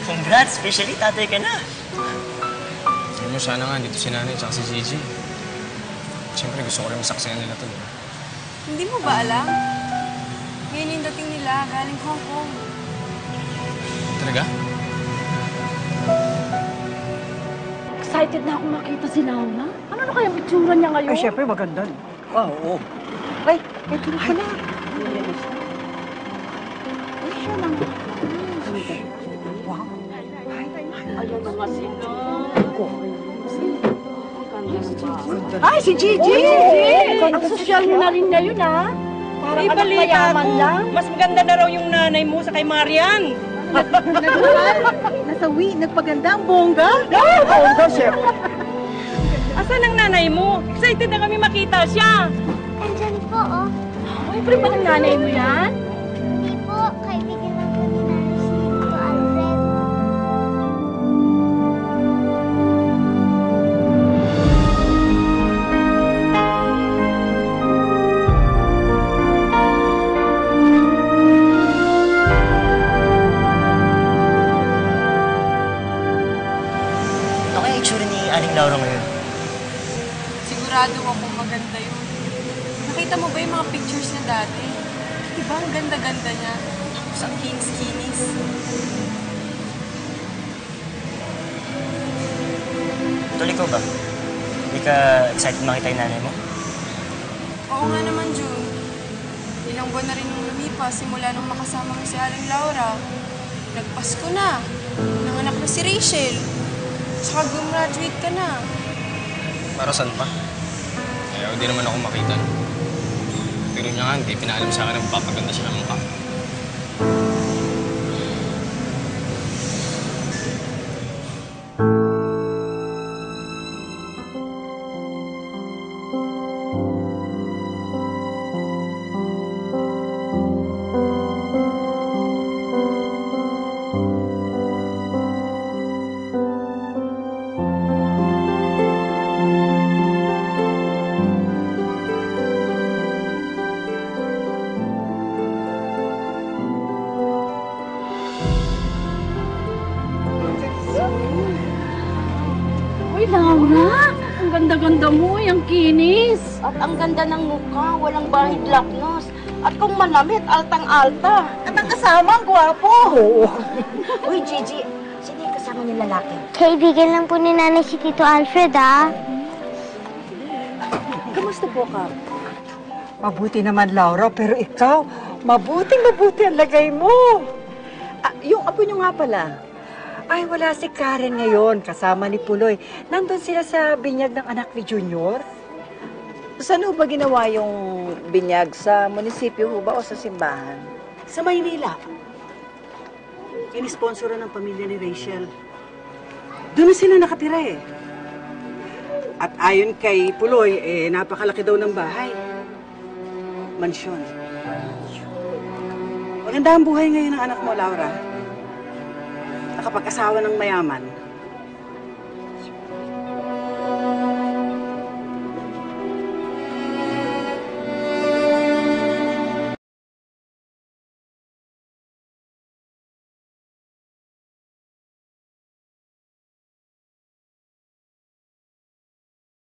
Congrats! Officially, tatay ka na. Alam mo, sana nga dito si nanay at si Gigi. Siyempre, gusto ko rin masaksihan nila to. Hindi mo ba alam? Ngayon yung dating nila, galing Hong Kong. Talaga? Excited na akong makita si Laura. Ano na kaya itsura niya ngayon? Ay, syempre, maganda. Oo. Ay, ito na pala. Ay, siya lang. Wow. Ayan na nga sila. Ay, si Gigi! Ang sosyal mo na rin ngayon, ha? Parang anak mayaman lang. Mas maganda na raw yung nanay mo sa kay Marian. Nasawi, nagpaganda ang bongga. Bongga, syempre. Asan ang nanay mo? Excited na kami makita siya. Andyan po, oh. Ay, pero ba ang nanay mo yan? Hindi po, kaibigan lang po ni Nanay si Tito Alfred. Ano kaya itsura ni Aling Laura ngayon? Sigurado akong maganda yun. Nakita mo ba yung mga pictures niya dati? Diba ang ganda-ganda niya? Tapos ang kinis-kinis. Tuloy ko ba? Hindi ka excited makita yung nanay mo? Oo nga naman, June. Ilang buwan na rin nung lumipas simula nung makasama mo si Aling Laura. Nagpasko na. Nanganak na si Rachel. Saka gumraduate ka na. Para saan pa? Ayaw di naman ako makita. Pero niya nga, hindi pinaalam sa akin na magpapaganda siya ng mukha. Uy, Laura! Ang ganda-ganda mo, yung kinis. At ang ganda ng mukha, walang bahid lapnos. At kung manamit, altang-alta. At ang kasama, ang gwapo. Oo. Uy, Gigi, sino yung kasama niyong lalaki? Kaibigan lang po ni Nanay si Tito Alfred, ah. Kamusta po ka? Mabuti naman, Laura, pero ikaw, mabuti ang lagay mo. Yung apo niyo nga pala. Ay, wala si Karen ngayon, kasama ni Puloy. Nandun sila sa binyag ng anak ni Junior. Saan ho ba ginawa yung binyag? Sa munisipyo ho ba o sa simbahan? Sa Maynila. Inisponsoran ng pamilya ni Rachel. Doon na sila nakatira eh. At ayon kay Puloy, napakalaki daw ng bahay. Mansyon. Maganda ang buhay ngayon ng anak mo, Laura. Nakapag-asawa ng mayaman.